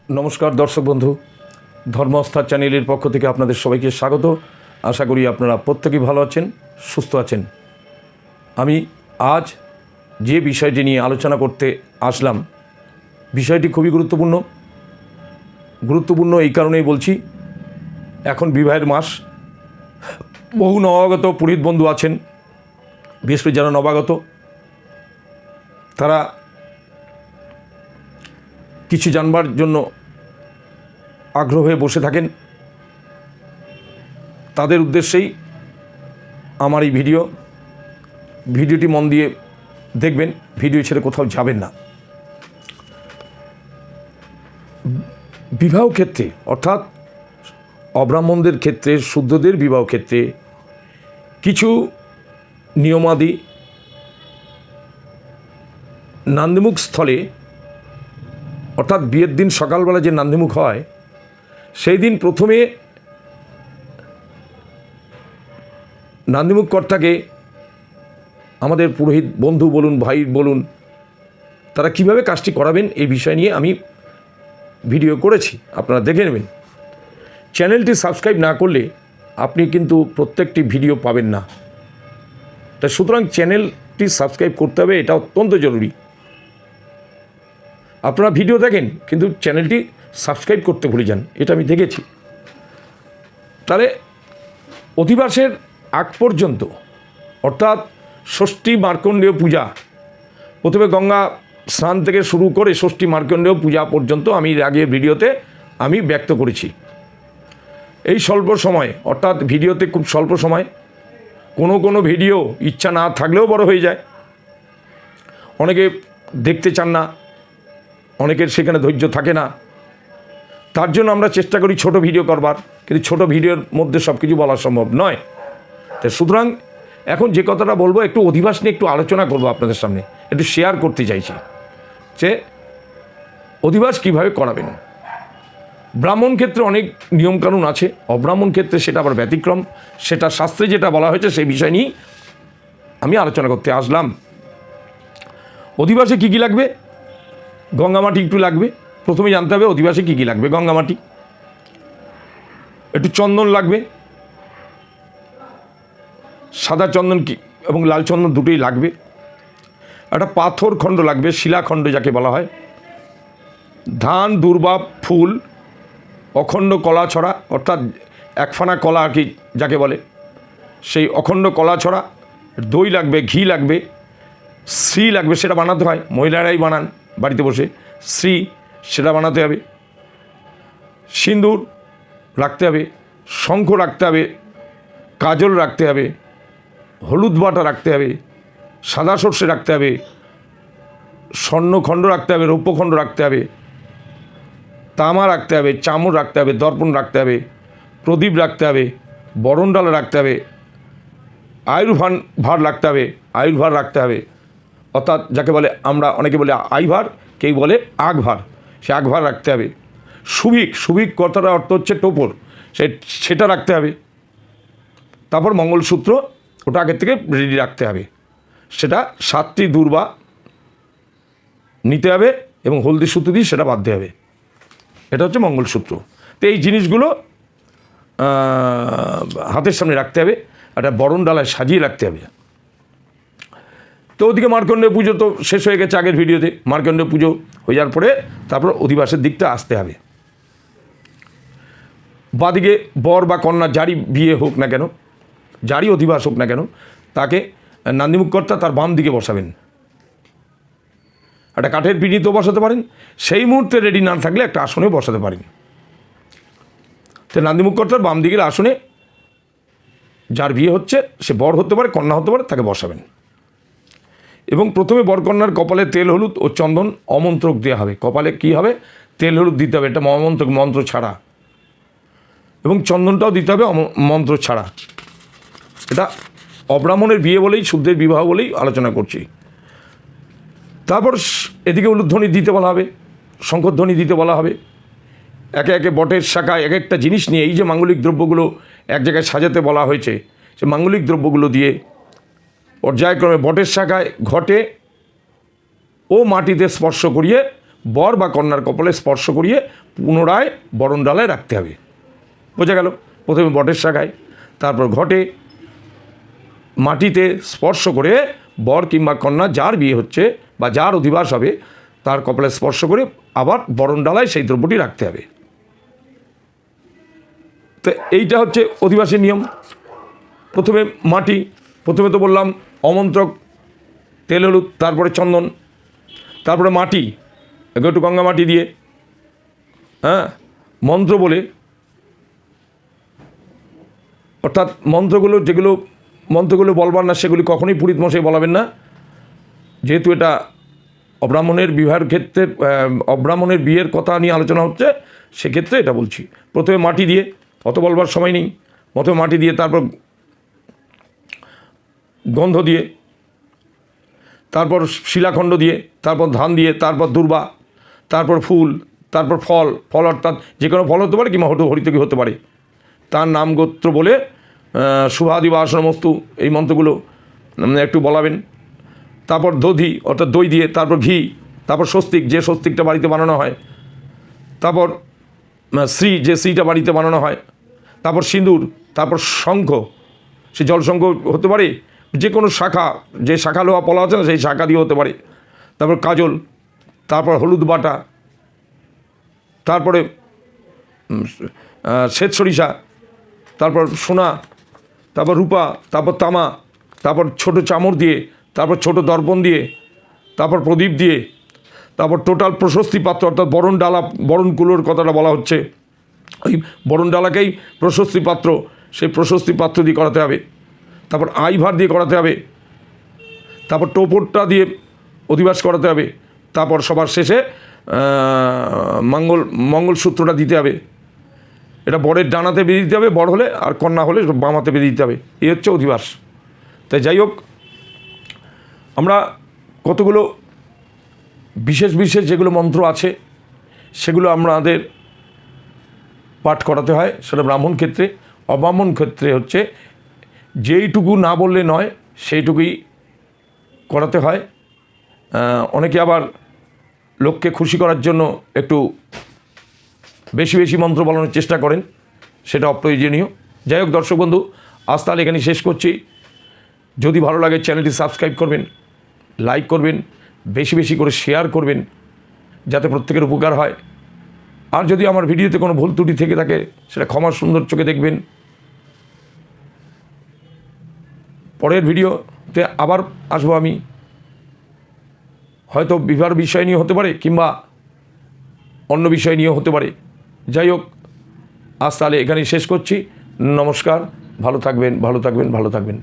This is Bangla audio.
নমস্কার দর্শক বন্ধু, ধর্মস্থার চ্যানেলের পক্ষ থেকে আপনাদের সবাইকে স্বাগত। আশা করি আপনারা প্রত্যেকেই ভালো আছেন, সুস্থ আছেন। আমি আজ যে বিষয়টি নিয়ে আলোচনা করতে আসলাম, বিষয়টি খুবই গুরুত্বপূর্ণ এই কারণেই বলছি, এখন বিবাহের মাস। বহু নবাগত পুরোহিত বন্ধু আছেন, বিশেষ করে যারা নবাগত, তারা কিছু জানবার জন্য আগ্রহ হয়ে বসে থাকেন। তাদের উদ্দেশ্যেই আমার এই ভিডিওটি মন দিয়ে দেখবেন, ভিডিও ছেড়ে কোথাও যাবেন না। বিবাহ ক্ষেত্রে, অর্থাৎ অব্রাহ্মণদের ক্ষেত্রে, শুদ্ধদের বিবাহ ক্ষেত্রে কিছু নিয়মাদি নান্দিমুখ স্থলে, অর্থাৎ বিয়ের দিন সকালবেলা যে নান্দিমুখ হয়, সেই দিন প্রথমে নান্দিমুখ কর্তাকে আমাদের পুরোহিত বন্ধু বলুন, ভাই বলুন, তারা কিভাবে কাজটি করাবেন এই বিষয় নিয়ে আমি ভিডিও করেছি, আপনারা দেখে নেবেন। চ্যানেলটি সাবস্ক্রাইব না করলে আপনি কিন্তু প্রত্যেকটি ভিডিও পাবেন না। তাই সুতরাং চ্যানেলটি সাবস্ক্রাইব করতে হবে, এটা অত্যন্ত জরুরি। আপনারা ভিডিও দেখেন কিন্তু চ্যানেলটি সাবস্ক্রাইব করতে ভুলে যান, এটা আমি দেখেছি। তাহলে অধিবাসের আগ পর্যন্ত, অর্থাৎ ষষ্ঠী মার্কণ্ডেয় পূজা, প্রথমে গঙ্গা স্নান থেকে শুরু করে ষষ্ঠী মার্কণ্ডেয় পূজা পর্যন্ত আমি এর আগের ভিডিওতে আমি ব্যক্ত করেছি। এই স্বল্প সময়, অর্থাৎ ভিডিওতে খুব স্বল্প সময়, কোনো ভিডিও ইচ্ছা না থাকলেও বড় হয়ে যায়। অনেকে দেখতে চান না, অনেকের সেখানে ধৈর্য থাকে না, তার জন্য আমরা চেষ্টা করি ছোট ভিডিও করবার, কিন্তু ছোট ভিডিওর মধ্যে সব কিছু বলা সম্ভব নয়। তাই সুতরাং এখন যে কথাটা বলবো, একটু অধিবাস নিয়ে একটু আলোচনা করবো আপনাদের সামনে, একটু শেয়ার করতে চাইছি যে অধিবাস কীভাবে করাবেন। ব্রাহ্মণ ক্ষেত্রে অনেক নিয়মকানুন আছে, অব্রাহ্মণ ক্ষেত্রে সেটা আবার ব্যতিক্রম, সেটা শাস্ত্রে যেটা বলা হয়েছে সেই বিষয় নিয়েই আমি আলোচনা করতে আসলাম। অধিবাসে কী কী লাগবে? গঙ্গামাটি একটু লাগবে। প্রথমে জানতে হবে অধিবাসে কী কী লাগবে। গঙ্গামাটি, একটু চন্দন লাগবে, সাদা চন্দন এবং লাল চন্দন দুটোই লাগবে। একটা পাথর খণ্ড লাগবে, শিলাখণ্ড যাকে বলা হয়। ধান, দুর্বা, ফুল, অখণ্ড কলা ছড়া, অর্থাৎ একফানা কলা আর কি যাকে বলে, সেই অখণ্ড কলা ছড়া। দই লাগবে, ঘি লাগবে, শ্রী লাগবে, সেটা বানাতে হয়, মহিলারাই বানান বাড়িতে বসে, শ্রী সেটা বানাতে হবে। সিঁদুর রাখতে হবে, শঙ্খ রাখতে হবে, কাজল রাখতে হবে, হলুদ বাটা রাখতে হবে, সাদা সর্ষে রাখতে হবে, স্বর্ণখণ্ড রাখতে হবে, রৌপ্যখণ্ড রাখতে হবে, তামা রাখতে হবে, চামর রাখতে হবে, দর্পণ রাখতে হবে, প্রদীপ রাখতে হবে, বরণডালা রাখতে হবে, আয়ুর্ভার রাখতে হবে, আয়ুর্ভার রাখতে হবে, অর্থাৎ যাকে বলে আমরা অনেকে বলে আইভার, কেউ বলে আগভার, সে আগভার রাখতে হবে। সুভিক কথাটার অর্থ হচ্ছে টোপর, সেটা রাখতে হবে। তারপর মঙ্গলসূত্র, ওটা আগের থেকে রেডি রাখতে হবে। সেটা 7টি দুর্বা নিতে হবে এবং হলদি সূত্র দিয়ে সেটা বাঁধতে হবে। এটা হচ্ছে মঙ্গলসূত্র। তো এই জিনিসগুলো হাতের সামনে রাখতে হবে, একটা বরণ ডালায় সাজিয়ে রাখতে হবে। তো ওদিকে মার্কণ্ডেয় পুজো তো শেষ হয়ে গেছে আগের ভিডিওতে। মার্কণ্ডেয় পুজো হয়ে যাওয়ার পরে তারপর অধিবাসের দিকটা আসতে হবে। বাদিকে বর বা কন্যা যারই বিয়ে হোক না কেন, যারই অধিবাস হোক না কেন, তাকে নান্দিমুখ কর্তা তার বাম দিকে বসাবেন। একটা কাঠের পিঁড়িতেও বসাতে পারেন, সেই মুহূর্তে রেডি না থাকলে একটা আসনে বসাতে পারেন। তো নান্দিমুখ কর্তার বাম দিকের আসনে যার বিয়ে হচ্ছে, সে বর হতে পারে, কন্যা হতে পারে, তাকে বসাবেন। এবং প্রথমে বরকন্যার কপালে তেল, হলুদ ও চন্দন অমন্ত্রক দেওয়া হবে। কপালে কি হবে? তেল, হলুদ দিতে হবে, এটা অমন্ত্রক, মন্ত্র ছাড়া। এবং চন্দনটাও দিতে হবে মন্ত্র ছাড়া। এটা অব্রাহ্মণের বিয়ে বলেই, শুদ্ধের বিবাহ বলেই আলোচনা করছি। তারপর এদিকে উলুধ্বনি দিতে বলা হবে, শঙ্খধ্বনি দিতে বলা হবে। একে একে বটের শাখায় এক একটা জিনিস নিয়ে, এই যে মাঙ্গলিক দ্রব্যগুলো এক জায়গায় সাজাতে বলা হয়েছে, সে মাঙ্গলিক দ্রব্যগুলো দিয়ে পর্যায়ক্রমে বটের শাখায় ঘটে ও মাটিতে স্পর্শ করিয়ে বর বা কন্যার কপালে স্পর্শ করিয়ে পুনরায় বরণ ডালায় রাখতে হবে। বোঝা গেল? প্রথমে বটের শাখায়, তারপর ঘটে, মাটিতে স্পর্শ করে বর কিংবা কন্যা যার বিয়ে হচ্ছে বা যার অধিবাস হবে তার কপালে স্পর্শ করে আবার বরণ ডালায় সেই দ্রব্যটি রাখতে হবে। তো এইটা হচ্ছে অধিবাসের নিয়ম। প্রথমে মাটি, প্রথমে তো বললাম অমন্ত্রক, তেল হলুদ, তারপরে চন্দন, তারপরে মাটি, একটু গঙ্গা মাটি দিয়ে মন্ত্র বলে, অর্থাৎ মন্ত্রগুলো বলবার না সেগুলি কখনোই পুরোহিত মশাই বলাবেন না, যেহেতু এটা অব্রাহ্মণের বিবাহের ক্ষেত্রে অব্রাহ্মণের বিয়ের কথা নিয়ে আলোচনা হচ্ছে, সেক্ষেত্রে এটা বলছি। প্রথমে মাটি দিয়ে, অত বলবার সময় নেই, প্রথমে মাটি দিয়ে, তারপর গন্ধ দিয়ে, তারপর শিলাখণ্ড দিয়ে, তারপর ধান দিয়ে, তারপর দুর্বা, তারপর ফুল, তারপর ফল অর্থাৎ যে কোনো ফল হতে পারে কিংবা হরিতকি হতে পারে, তার নাম গোত্র বলে শুভাদি বা আসনমস্তু এই মন্ত্রগুলো একটু বলাবেন। তারপর দধি অর্থাৎ দই দিয়ে, তারপর ঘি, তারপর স্বস্তিক, যে স্বস্তিকটা বাড়িতে বানানো হয়, তারপর শ্রী, যে শ্রীটা বাড়িতে বানানো হয়, তারপর সিঁদুর, তারপর শঙ্খ, সে জলশঙ্খ হতে পারে, যে কোনো শাখা, যে শাখা লোহা পলা আছে না সেই শাখা দিয়ে হতে পারে, তারপর কাজল, তারপর হলুদ বাটা, তারপরে শ্বেত সরিষা, তারপর সোনা, তারপর রূপা, তারপর তামা, তারপর ছোট চামড় দিয়ে, তারপর ছোট দর্পণ দিয়ে, তারপর প্রদীপ দিয়ে, তারপর টোটাল প্রশস্তি পাত্র অর্থাৎ বরণ ডালা, বরণ কুলোর কথাটা বলা হচ্ছে, ওই বরণ ডালাকেই প্রশস্তি পাত্র, সেই প্রশস্তি পাত্র দিয়ে করাতে হবে। তারপর আইভার দিয়ে করাতে হবে, তারপর টোপরটা দিয়ে অধিবাস করাতে হবে, তারপর সবার শেষে মঙ্গলসূত্রটা দিতে হবে। এটা বরের ডানাতে বেঁধে দিতে হবে বর হলে, আর কন্যা হলে বামাতে বেঁধে দিতে হবে। এই হচ্ছে অধিবাস। তাই যাই হোক, আমরা কতগুলো বিশেষ যেগুলো মন্ত্র আছে সেগুলো আমাদের পাঠ করাতে হয়, সেটা ব্রাহ্মণ ক্ষেত্রে। অব্রাহ্মণ ক্ষেত্রে হচ্ছে যেইটুকু না বললে নয় সেইটুকুই করাতে হয়। অনেকে আবার লোককে খুশি করার জন্য একটু বেশি মন্ত্র বলানোর চেষ্টা করেন, সেটা অপ্রয়োজনীয়। যাই হোক দর্শক বন্ধু, আজ তাহলে এখানে শেষ করছি। যদি ভালো লাগে চ্যানেলটি সাবস্ক্রাইব করবেন, লাইক করবেন, বেশি করে শেয়ার করবেন, যাতে প্রত্যেকের উপকার হয়। আর যদি আমার ভিডিওতে কোনো ভুল ত্রুটি থেকে থাকে সেটা ক্ষমার সুন্দর চোখে দেখবেন। পরের ভিডিওতে আবার আসবো আমি, হয়তো বিবাহের বিষয় নিয়ে হতে পারে কিংবা অন্য বিষয় নিয়েও হতে পারে। যাই হোক, আজ তাহলে এখানেই শেষ করছি। নমস্কার, ভালো থাকবেন।